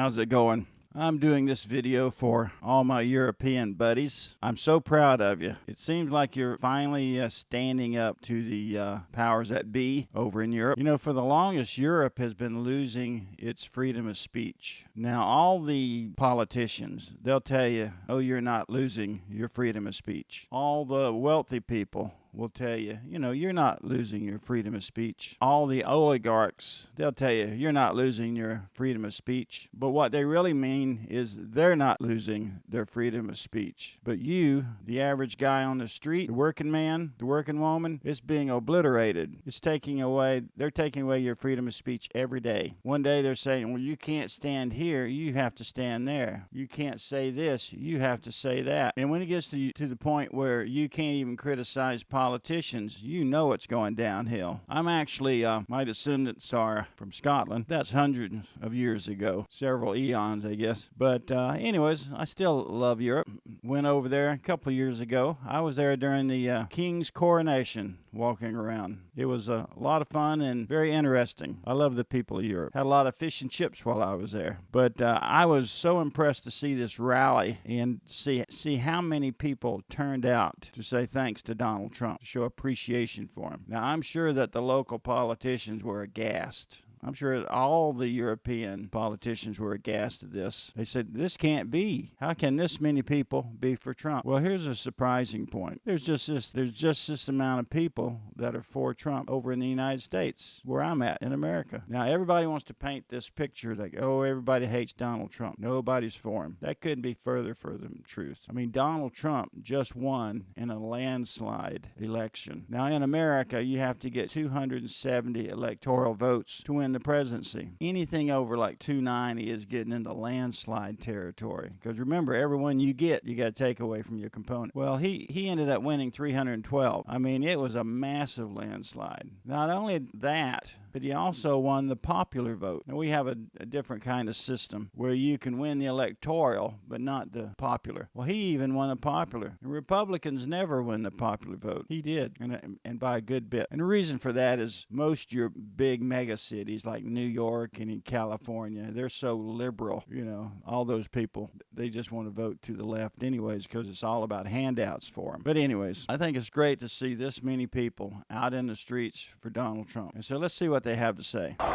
how's it going? I'm doing this video for all my European buddies. I'm so proud of you. It seems like you're finally standing up to the powers that be over in Europe. You know, for the longest, Europe has been losing its freedom of speech. Now, all the politicians, they'll tell you, oh, you're not losing your freedom of speech. All the wealthy people will tell you, you know, you're not losing your freedom of speech. All the oligarchs, they'll tell you, you're not losing your freedom of speech. But what they really mean is they're not losing their freedom of speech. But you, the average guy on the street, the working man, the working woman, it's being obliterated. They're taking away your freedom of speech every day. One day they're saying, well, you can't stand here, you have to stand there. You can't say this, you have to say that. And when it gets to the point where you can't even criticize politicians, you know it's going downhill. I'm actually, my descendants are from Scotland. That's hundreds of years ago. Several eons, I guess. But anyways, I still love Europe. Went over there a couple of years ago. I was there during the King's coronation, walking around. It was a lot of fun and very interesting. I love the people of Europe. Had a lot of fish and chips while I was there. But I was so impressed to see this rally and see how many people turned out to say thanks to Donald Trump, to show appreciation for him. Now, I'm sure that the local politicians were aghast. I'm sure all the European politicians were aghast at this. They said, this can't be. How can this many people be for Trump? Well, here's a surprising point. There's just this amount of people that are for Trump over in the United States, where I'm at in America. Now, everybody wants to paint this picture like, oh, everybody hates Donald Trump. Nobody's for him. That couldn't be further from the truth. I mean, Donald Trump just won in a landslide election. Now, in America, you have to get 270 electoral votes to win the presidency. Anything over like 290 is getting into landslide territory. Because remember, every one you get, you got to take away from your component. Well, he ended up winning 312. I mean, it was a massive landslide. Not only that, but he also won the popular vote. Now, we have a different kind of system where you can win the electoral, but not the popular. Well, he even won the popular. And Republicans never win the popular vote. He did, and by a good bit. And the reason for that is most of your big mega cities like New York and in California, they're so liberal. You know, all those people, they just want to vote to the left anyways because it's all about handouts for them. But anyways, I think it's great to see this many people out in the streets for Donald Trump. And so let's see what they have to say. We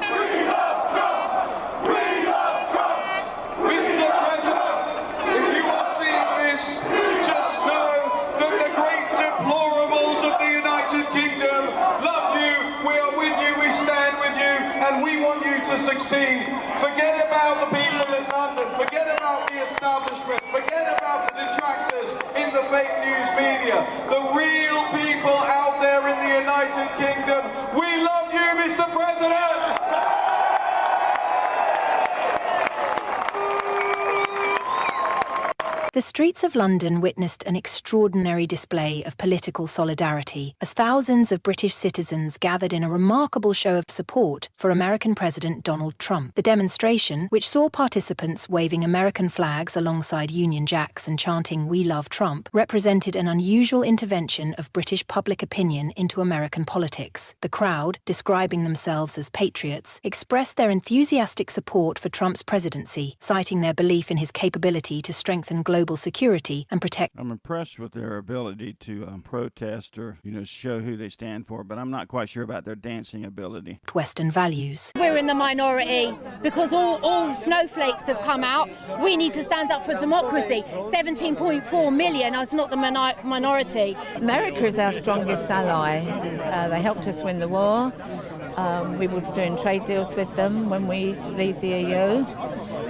love Trump! We love Trump! Mr. President, if you are seeing this, just know that the great deplorables of the United Kingdom love you, we are with you, we stand with you, and we want you to succeed. Forget about the people in London, forget about the establishment, forget about the detractors in the fake news media. The real people out there in the United Kingdom, we love you, Mr. President! The streets of London witnessed an extraordinary display of political solidarity as thousands of British citizens gathered in a remarkable show of support for American President Donald Trump. The demonstration, which saw participants waving American flags alongside Union Jacks and chanting "We love Trump," represented an unusual intervention of British public opinion into American politics. The crowd, describing themselves as patriots, expressed their enthusiastic support for Trump's presidency, citing their belief in his capability to strengthen global security and protect. I'm impressed with their ability to protest or, show who they stand for, but I'm not quite sure about their dancing ability. Western values. We're in the minority because all the snowflakes have come out. We need to stand up for democracy. 17.4 million is not the minority. America is our strongest ally. They helped us win the war. We will be doing trade deals with them when we leave the EU.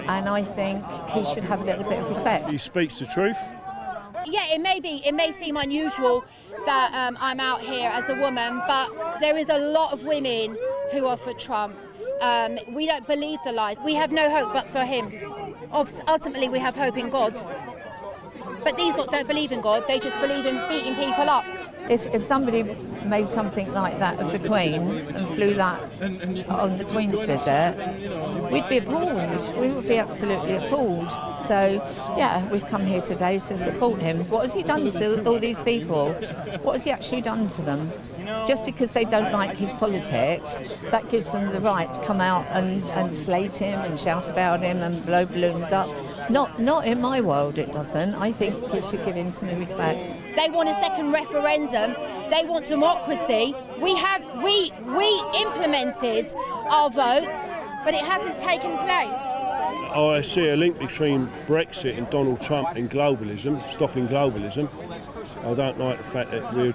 And I think he should have a little bit of respect. He speaks the truth. Yeah, it may seem unusual that I'm out here as a woman, but there is a lot of women who are for Trump. We don't believe the lies. We have no hope but for him. Ultimately, we have hope in God. But these lot don't believe in God. They just believe in beating people up. If somebody made something like that of the Queen and flew that on the Queen's visit, we'd be appalled. We would be absolutely appalled. So, yeah, we've come here today to support him. What has he done to all these people? What has he actually done to them? Just because they don't like his politics, that gives them the right to come out and slate him and shout about him and blow balloons up. Not in my world, it doesn't. I think it should give him some respect. They want a second referendum. They want democracy. We implemented our votes, but it hasn't taken place. I see a link between Brexit and Donald Trump and globalism, stopping globalism. I don't like the fact that we're,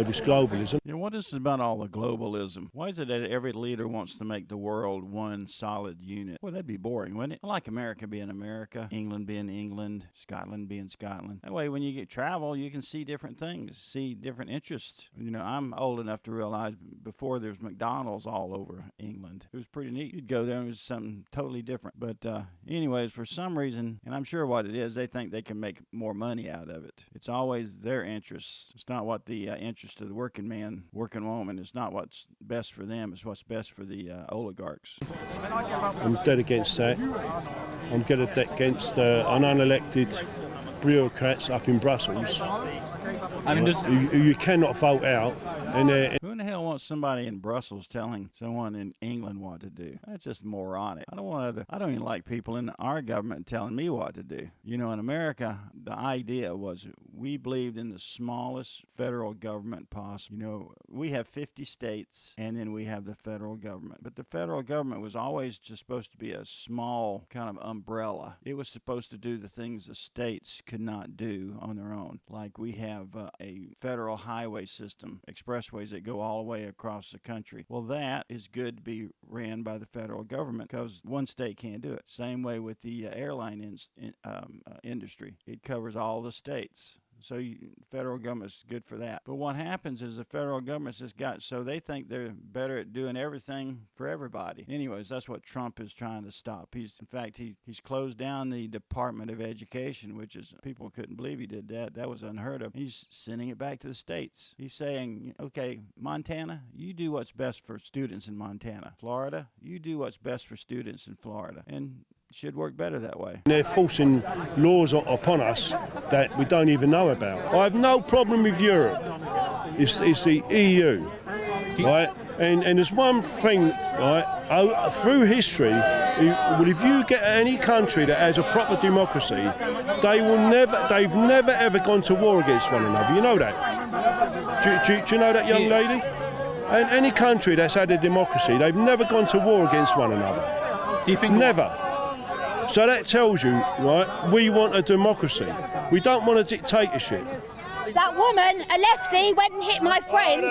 this globalism. Yeah, what is it about all the globalism? Why is it that every leader wants to make the world one solid unit? Well, that'd be boring, wouldn't it? I like America being America, England being England, Scotland being Scotland. That way, when you travel, you can see different things, see different interests. I'm old enough to realize before there's McDonald's all over England. It was pretty neat. You'd go there and it was something totally different. But anyways, for some reason, and I'm sure what it is, they think they can make more money out of it. It's always their interests. It's not what the interest of the working man, working woman. It's not what's best for them. It's what's best for the oligarchs. I'm dead against that. I'm dead against unelected bureaucrats up in Brussels. You cannot vote out. Who in the hell wants somebody in Brussels telling someone in England what to do? That's just moronic. I don't even like people in our government telling me what to do. In America, the idea was we believed in the smallest federal government possible. We have 50 states, and then we have the federal government. But the federal government was always just supposed to be a small kind of umbrella. It was supposed to do the things the states could not do on their own. Like we have a federal highway system, expressways that go all the way across the country. Well, that is good to be ran by the federal government because one state can't do it. Same way with the airline industry. It covers all the states. So federal government's good for that. But what happens is the federal government's just so they think they're better at doing everything for everybody. Anyways, that's what Trump is trying to stop. He's closed down the Department of Education, which is, people couldn't believe he did that. That was unheard of. He's sending it back to the states. He's saying, okay, Montana, you do what's best for students in Montana. Florida, you do what's best for students in Florida. And should work better that way. They're forcing laws upon us that we don't even know about. I have no problem with Europe. It's the EU, right? And there's one thing, right? Through history, if you get any country that has a proper democracy, they've never ever gone to war against one another. You know that? Do you know that, young lady? And any country that's had a democracy, they've never gone to war against one another. Do you think? Never. So that tells you, right, we want a democracy. We don't want a dictatorship. That woman, a lefty, went and hit my friend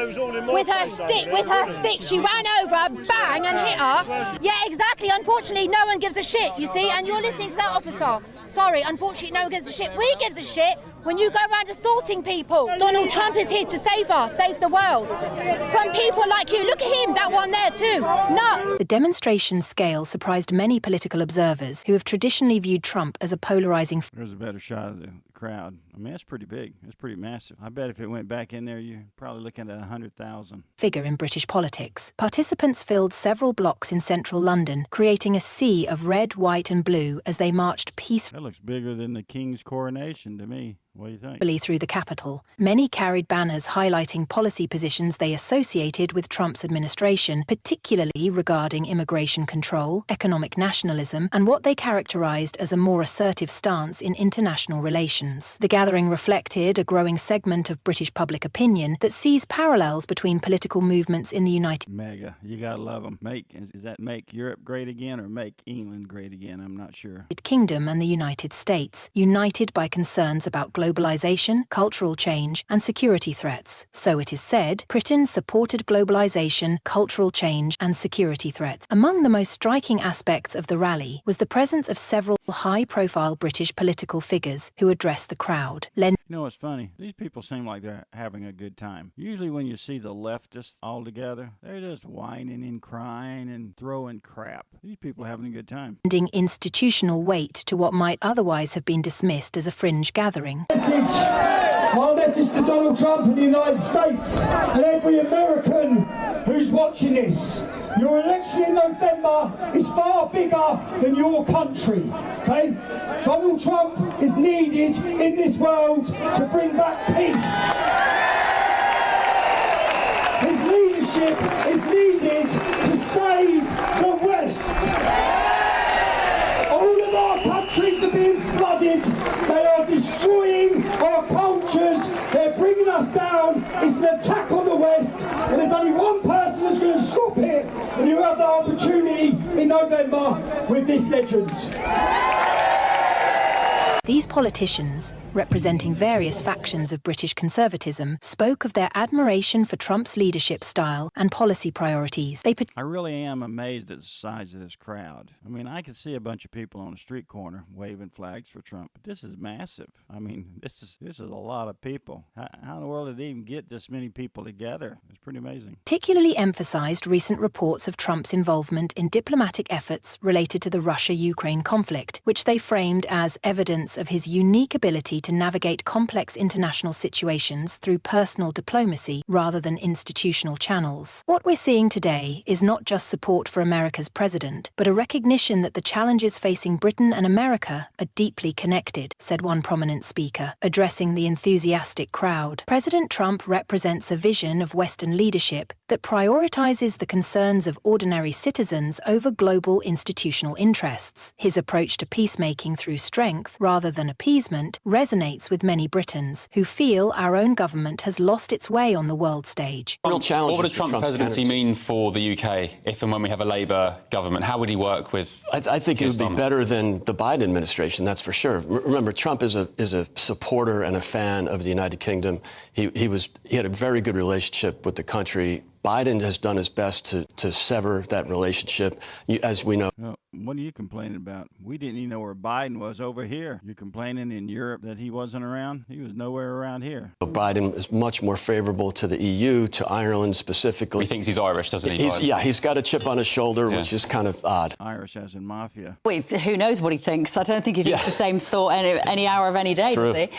with her stick. She ran over, bang, and hit her. Yeah, exactly. Unfortunately, no one gives a shit, you see, and you're listening to that officer. Sorry, unfortunately, no one gives a shit. We give a shit when you go around assaulting people. Donald Trump is here to save us, save the world. From people like you. Look at him, that one there too. Nuts. The demonstration scale surprised many political observers who have traditionally viewed Trump as a polarizing There's a better shot of the crowd. I mean, that's pretty big. That's pretty massive. I bet if it went back in there, you're probably looking at 100,000. figure in British politics. Participants filled several blocks in central London, creating a sea of red, white and blue as they marched peacefully That looks bigger than the King's coronation to me. What do you think? through the capital. Many carried banners highlighting policy positions they associated with Trump's administration, particularly regarding immigration control, economic nationalism, and what they characterized as a more assertive stance in international relations. The gathering reflected a growing segment of British public opinion that sees parallels between political movements in the United MAGA. You gotta love them. Is that make Europe great again or make England great again? I'm not sure. Kingdom and the United States, united by concerns about globalization, cultural change, and security threats. So it is said, Britain supported globalization, cultural change, and security threats. Among the most striking aspects of the rally was the presence of several high-profile British political figures who addressed the crowd. You know what's funny? These people seem like they're having a good time. Usually when you see the leftists all together, they're just whining and crying and throwing crap. These people are having a good time. Lending institutional weight to what might otherwise have been dismissed as a fringe gathering. My message to Donald Trump and the United States and every American who's watching this: your election in November is far bigger than your country, okay? Donald Trump is needed in this world to bring back peace. His leadership is needed to save the West. All of our countries are being flooded. They are destroying our cultures. They're bringing us down. It's an attack on the West. And there's only one person who's going to stop it. And you have the opportunity in November with this legend. These politicians, representing various factions of British conservatism, spoke of their admiration for Trump's leadership style and policy priorities. I really am amazed at the size of this crowd. I mean, I could see a bunch of people on a street corner waving flags for Trump, but this is massive. I mean, this is a lot of people. How in the world did they even get this many people together? It's pretty amazing. Particularly emphasized recent reports of Trump's involvement in diplomatic efforts related to the Russia-Ukraine conflict, which they framed as evidence of his unique ability to navigate complex international situations through personal diplomacy rather than institutional channels. What we're seeing today is not just support for America's president, but a recognition that the challenges facing Britain and America are deeply connected, said one prominent speaker, addressing the enthusiastic crowd. President Trump represents a vision of Western leadership that prioritizes the concerns of ordinary citizens over global institutional interests. His approach to peacemaking through strength rather than appeasement resonates with many Britons who feel our own government has lost its way on the world stage. What would a Trump presidency mean for the UK if and when we have a Labour government? How would he work with? I think it would be better than the Biden administration, that's for sure. Remember, Trump is a supporter and a fan of the United Kingdom. He had a very good relationship with the country. Biden has done his best to sever that relationship, as we know. Well, what are you complaining about? We didn't even know where Biden was over here. You're complaining in Europe that he wasn't around? He was nowhere around here. Biden is much more favorable to the EU, to Ireland specifically. He thinks he's Irish, doesn't he? He's got a chip on his shoulder, which is kind of odd. Irish as in mafia. Wait, who knows what he thinks? I don't think he thinks the same thought any hour of any day, does he?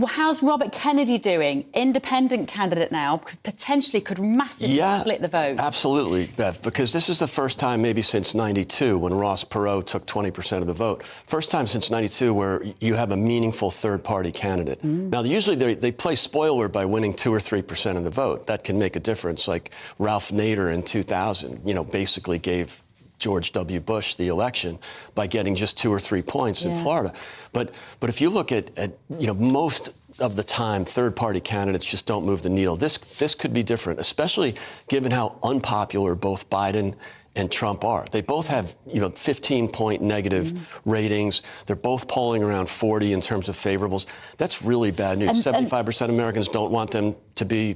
How's Robert Kennedy doing? Independent candidate now, potentially could massively split the vote. Absolutely, Bev, because this is the first time maybe since 92 when Ross Perot took 20% of the vote. First time since 92 where you have a meaningful third-party candidate. Now, usually they play spoiler by winning 2 or 3% of the vote. That can make a difference, like Ralph Nader in 2000, basically gave George W. Bush the election by getting just 2 or 3 points in Florida. But if you look at most of the time, third-party candidates just don't move the needle. This could be different, especially given how unpopular both Biden and Trump are. They both have 15-point negative ratings. They're both polling around 40 in terms of favorables. That's really bad news. 75% of Americans don't want them to be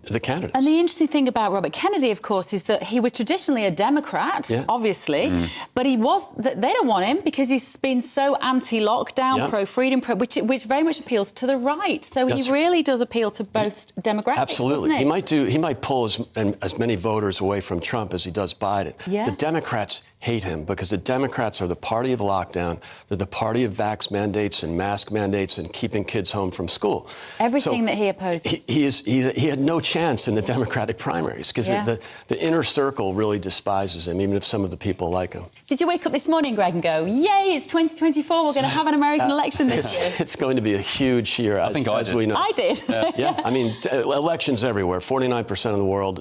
the candidates. And the interesting thing about Robert Kennedy, of course, is that he was traditionally a Democrat, obviously, but they don't want him because he's been so anti-lockdown, pro-freedom, which very much appeals to the right. So he really does appeal to both demographics. Absolutely. Doesn't he? He might pull as many voters away from Trump as he does Biden. The Democrats hate him because the Democrats are the party of lockdown. They're the party of vax mandates and mask mandates and keeping kids home from school. Everything that he opposes. He had no chance in the Democratic primaries because the inner circle really despises him, even if some of the people like him. Did you wake up this morning, Greg, and go, yay, it's 2024, we're going to have an American election this year? It's going to be a huge year, as we know. I did. I mean, elections everywhere. 49% of the world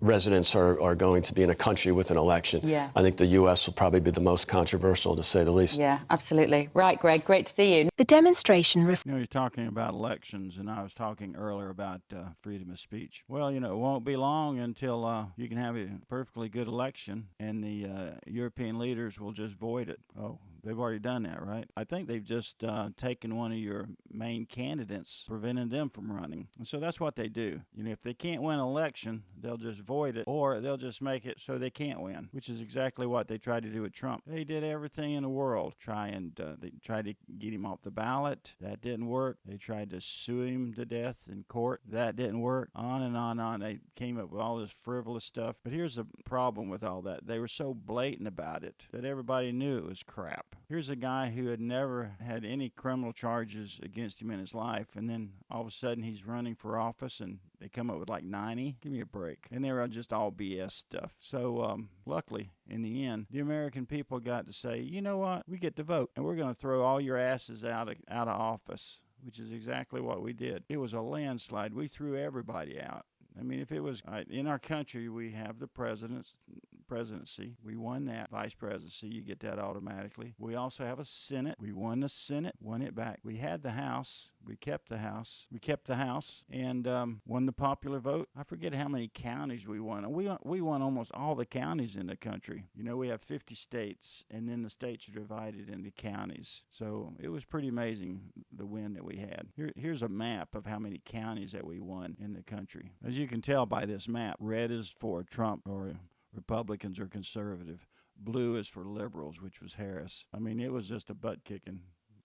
residents are going to be in a country with an election. I think the U.S. will probably be the most controversial, to say the least. Yeah, absolutely. Right, Greg, great to see you. The demonstration... you're talking about elections, and I was talking earlier about freedom of speech. Well, it won't be long until you can have a perfectly good election, and the European leaders will just void it. Oh, they've already done that, right? I think they've just taken one of your main candidates, preventing them from running. And so that's what they do. If they can't win an election, they'll just void it, or they'll just make it so they can't win, which is exactly what they tried to do with Trump. They did everything in the world. They tried to get him off the ballot. That didn't work. They tried to sue him to death in court. That didn't work. On and on and on. They came up with all this frivolous stuff. But here's the problem with all that. They were so blatant about it that everybody knew it was crap. Here's a guy who had never had any criminal charges against him in his life, and then all of a sudden he's running for office and they come up with like 90. Give me a break. And they were just all BS stuff. So luckily, in the end, the American people got to say, you know what? We get to vote, and we're going to throw all your asses out of office, which is exactly what we did. It was a landslide. We threw everybody out. I mean, if it was in our country, we have the presidency. We won that. Vice presidency, you get that automatically. We also have a Senate. We won the Senate, won it back. We had the House. We kept the House. We kept the House and won the popular vote. I forget how many counties we won. We won almost all the counties in the country. You know, we have 50 states, and then the states are divided into counties. So it was pretty amazing, the win that we had. Here's a map of how many counties that we won in the country. As you can tell by this map, red is for Trump or Republicans or conservative. Blue is for liberals, which was Harris. I mean, it was just a butt kicking.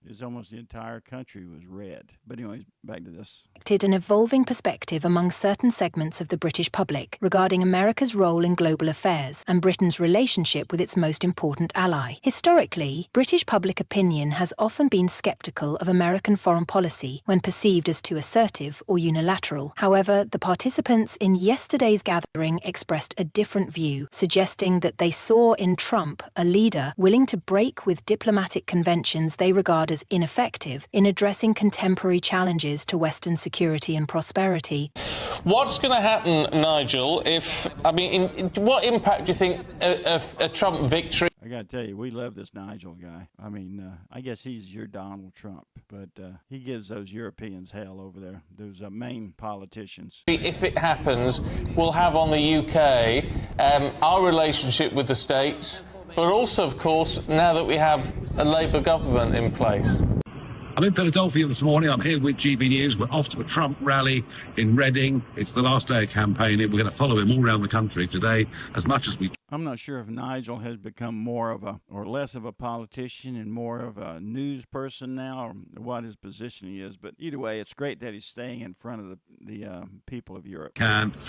It's almost the entire country was red. But anyways, back to this. An evolving perspective among certain segments of the British public regarding America's role in global affairs and Britain's relationship with its most important ally. Historically, British public opinion has often been sceptical of American foreign policy when perceived as too assertive or unilateral. However, the participants in yesterday's gathering expressed a different view, suggesting that they saw in Trump a leader willing to break with diplomatic conventions they regard as ineffective in addressing contemporary challenges to Western security and prosperity. What's going to happen, Nigel, what impact do you think a Trump victory? I got to tell you, we love this Nigel guy. I mean, I guess he's your Donald Trump, but he gives those Europeans hell over there, those main politicians. If it happens, we'll have on the UK our relationship with the States, but also, of course, now that we have a Labour government in place. I'm in Philadelphia this morning. I'm here with GB News. We're off to a Trump rally in Reading. It's the last day of campaigning. We're going to follow him all around the country today as much as we can. I'm not sure if Nigel has become more of a, or less of a politician and more of a news person now, or what his position is. But either way, it's great that he's staying in front of the people of Europe.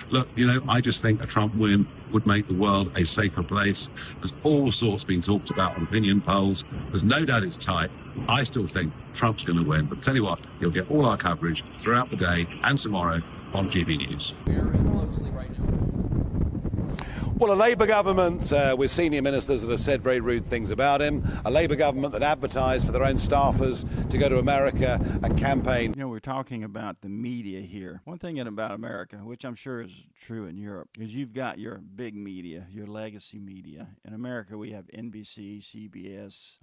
Look, I just think a Trump win would make the world a safer place. There's all sorts being talked about on opinion polls. There's no doubt it's tight. I still think Trump's going to win. But tell you what, you'll get all our coverage throughout the day and tomorrow on GB News. Well, a Labour government with senior ministers that have said very rude things about him, a Labour government that advertised for their own staffers to go to America and campaign. You know, we're talking about the media here. One thing about America, which I'm sure is true in Europe, is you've got your big media, your legacy media. In America, we have NBC, CBS,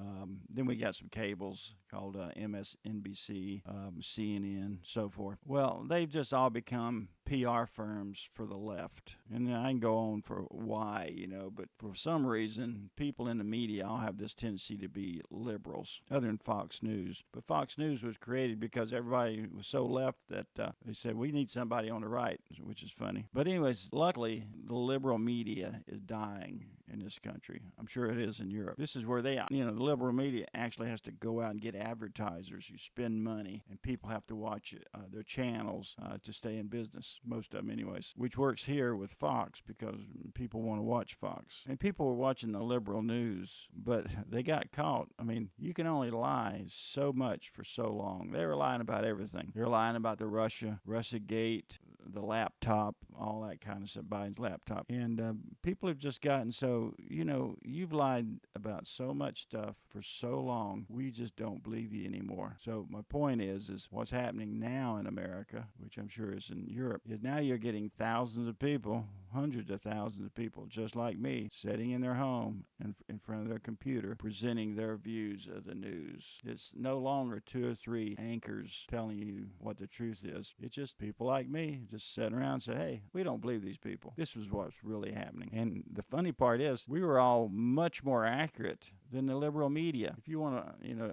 then we got some cables called MSNBC, CNN, so forth. Well, they've just all become PR firms for the left. And I can go on for why, but for some reason, people in the media all have this tendency to be liberals, other than Fox News. But Fox News was created because everybody was so left that they said, we need somebody on the right, which is funny. But anyways, luckily, the liberal media is dying in this country. I'm sure it is in Europe. This is where the liberal media actually has to go out and get advertisers who spend money, and people have to watch their channels to stay in business, most of them anyways, which works here with Fox because people want to watch Fox. And people were watching the liberal news, but they got caught. I mean, you can only lie so much for so long. They were lying about everything. They're lying about the Russiagate, the laptop, all that kind of stuff, Biden's laptop. And people have just gotten so, you've lied about so much stuff for so long, we just don't believe you anymore. So my point is what's happening now in America, which I'm sure is in Europe, is now you're getting thousands of people, hundreds of thousands of people, just like me, sitting in their home in front of their computer, presenting their views of the news. It's no longer 2 or 3 anchors telling you what the truth is. It's just people like me just sitting around and say, hey, we don't believe these people. This was what's really happening. And the funny part is we were all much more accurate than the liberal media. If you want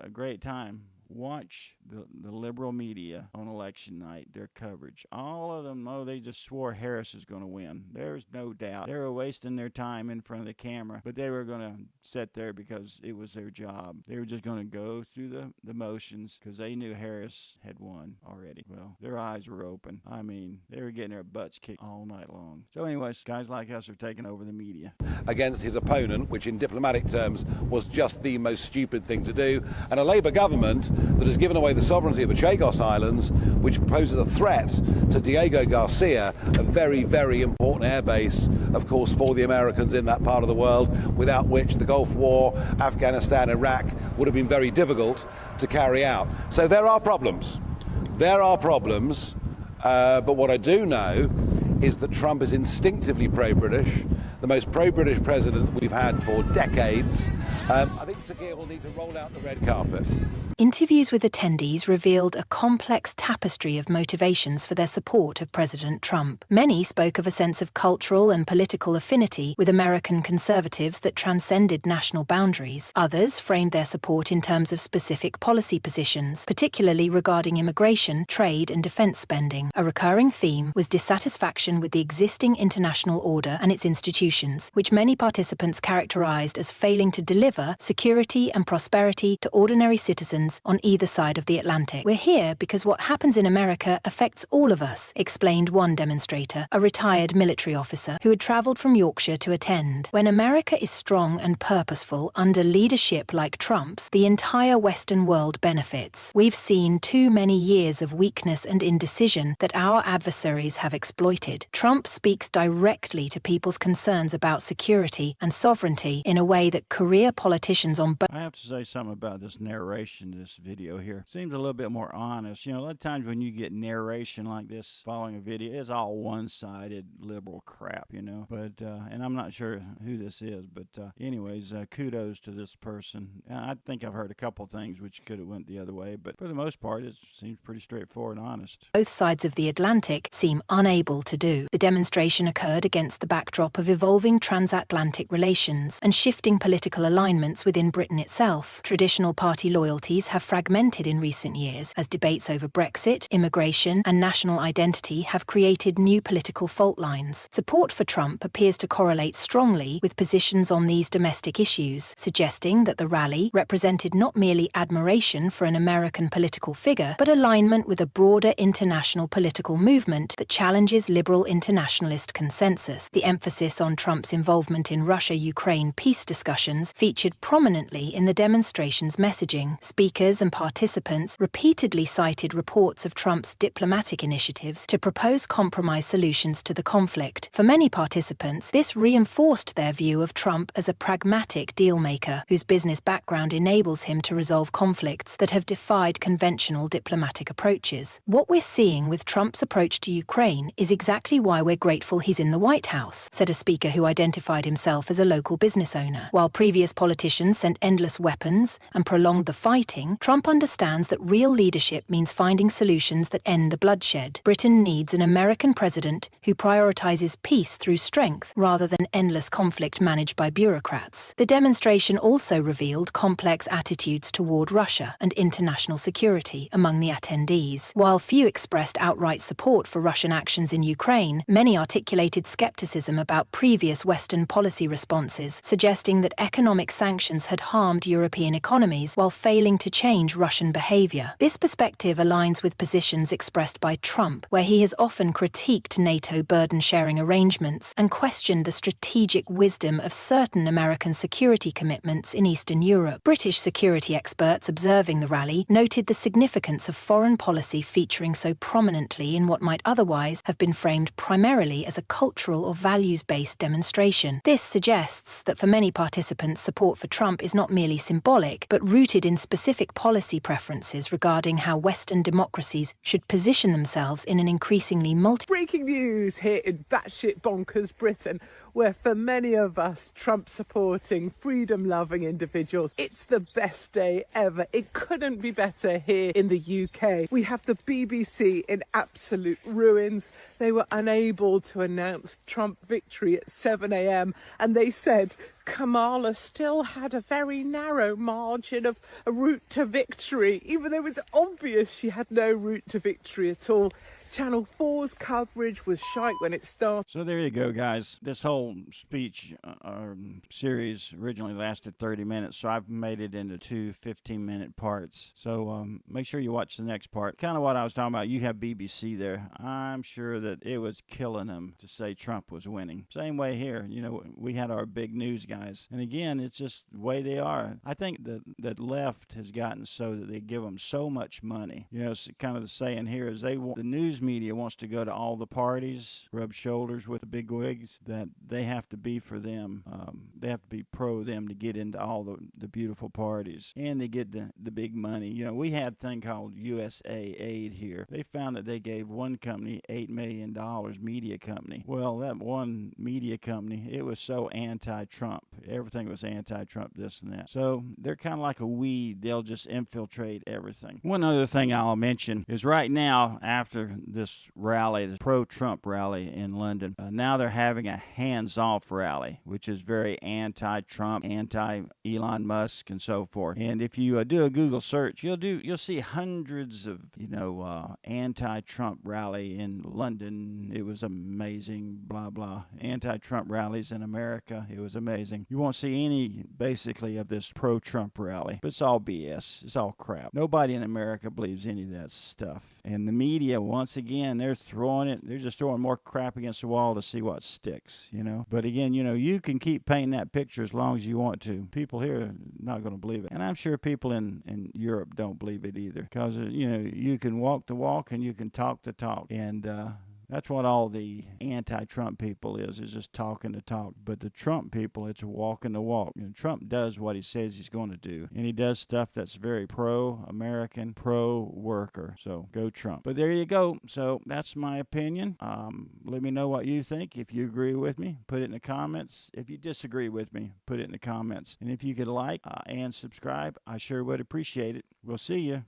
a great time, watch the liberal media on election night, their coverage. All of them, they just swore Harris is going to win. There's no doubt. They were wasting their time in front of the camera, but they were going to sit there because it was their job. They were just going to go through the motions because they knew Harris had won already. Well, their eyes were open. I mean, they were getting their butts kicked all night long. So anyways, guys like us are taking over the media. Against his opponent, which in diplomatic terms was just the most stupid thing to do, and a Labour government that has given away the sovereignty of the Chagos Islands, which poses a threat to Diego Garcia, a very, very important airbase, of course, for the Americans in that part of the world, without which the Gulf War, Afghanistan, Iraq would have been very difficult to carry out. So there are problems. There are problems, but what I do know is that Trump is instinctively pro-British, the most pro-British president we've had for decades. I think Sakir will need to roll out the red carpet. Interviews with attendees revealed a complex tapestry of motivations for their support of President Trump. Many spoke of a sense of cultural and political affinity with American conservatives that transcended national boundaries. Others framed their support in terms of specific policy positions, particularly regarding immigration, trade and defense spending. A recurring theme was dissatisfaction with the existing international order and its institutions, which many participants characterized as failing to deliver security and prosperity to ordinary citizens on either side of the Atlantic. We're here because what happens in America affects all of us, explained one demonstrator, a retired military officer who had traveled from Yorkshire to attend. When America is strong and purposeful under leadership like Trump's, the entire Western world benefits. We've seen too many years of weakness and indecision that our adversaries have exploited. Trump speaks directly to people's concerns about security and sovereignty in a way that career politicians on both... I have to say something about this narration, this video here. Seems a little bit more honest. You know, a lot of times when you get narration like this following a video, it's all one-sided liberal crap, you know. But, and I'm not sure who this is, but anyways, kudos to this person. I think I've heard a couple things which could have went the other way, but for the most part, it seems pretty straightforward and honest. Both sides of the Atlantic seem unable to do. The demonstration occurred against the backdrop of evolving transatlantic relations and shifting political alignments within Britain itself. Traditional party loyalties have fragmented in recent years as debates over Brexit, immigration, and national identity have created new political fault lines. Support for Trump appears to correlate strongly with positions on these domestic issues, suggesting that the rally represented not merely admiration for an American political figure, but alignment with a broader international political movement that challenges liberal internationalist consensus. The emphasis on Trump's involvement in Russia-Ukraine peace discussions featured prominently in the demonstration's messaging. Speakers and participants repeatedly cited reports of Trump's diplomatic initiatives to propose compromise solutions to the conflict. For many participants, this reinforced their view of Trump as a pragmatic dealmaker whose business background enables him to resolve conflicts that have defied conventional diplomatic approaches. What we're seeing with Trump's approach to Ukraine is exactly why we're grateful he's in the White House, said a speaker who identified himself as a local business owner. While previous politicians sent endless weapons and prolonged the fighting, Trump understands that real leadership means finding solutions that end the bloodshed. Britain needs an American president who prioritizes peace through strength rather than endless conflict managed by bureaucrats. The demonstration also revealed complex attitudes toward Russia and international security among the attendees. While few expressed outright support for Russian actions in Ukraine, many articulated skepticism about previous Western policy responses, suggesting that economic sanctions had harmed European economies while failing to change Russian behavior. This perspective aligns with positions expressed by Trump, where he has often critiqued NATO burden-sharing arrangements and questioned the strategic wisdom of certain American security commitments in Eastern Europe. British security experts observing the rally noted the significance of foreign policy featuring so prominently in what might otherwise have been framed primarily as a cultural or values-based demonstration. This suggests that for many participants, support for Trump is not merely symbolic, but rooted in specific policy preferences regarding how Western democracies should position themselves in an increasingly Breaking news here in batshit bonkers Britain. where for many of us Trump-supporting, freedom-loving individuals, it's the best day ever. It couldn't be better here in the UK. We have the BBC in absolute ruins. They were unable to announce Trump victory at 7 a.m. and they said Kamala still had a very narrow margin of a route to victory, even though it was obvious she had no route to victory at all. Channel 4's coverage was shite when it started. So there you go, guys. This whole speech series originally lasted 30 minutes, so I've made it into two 15-minute parts. So make sure you watch the next part. Kind of what I was talking about. You have BBC there. I'm sure that it was killing them to say Trump was winning. Same way here. You know, we had our big news guys. And again, it's just the way they are. I think that left has gotten so that they give them so much money. You know, it's kind of the saying here is the news media wants to go to all the parties, rub shoulders with the big wigs, that they have to be for them. They have to be pro them to get into all the beautiful parties. And they get the big money. You know, we had a thing called USA Aid here. They found that they gave one company $8 million, media company. Well, that one media company, it was so anti-Trump. Everything was anti-Trump, this and that. So they're kind of like a weed. They'll just infiltrate everything. One other thing I'll mention is right now, after this rally, this pro-Trump rally in London, now they're having a hands-off rally, which is very anti-Trump, anti-Elon Musk, and so forth. And if you do a Google search, you'll see hundreds of anti-Trump rally in London. It was amazing. Blah blah. Anti-Trump rallies in America. It was amazing. You won't see any basically of this pro-Trump rally, but it's all BS. It's all crap. Nobody in America believes any of that stuff. And the media, once again, they're just throwing more crap against the wall to see what sticks, you know. But again, you know, you can keep painting that picture as long as you want to. People here are not going to believe it. And I'm sure people in Europe don't believe it either. Because, you know, you can walk the walk and you can talk the talk. And that's what all the anti-Trump people is just talking the talk. But the Trump people, it's walking the walk. You know, Trump does what he says he's going to do. And he does stuff that's very pro-American, pro-worker. So go Trump. But there you go. So that's my opinion. Let me know what you think. If you agree with me, put it in the comments. If you disagree with me, put it in the comments. And if you could like and subscribe, I sure would appreciate it. We'll see you.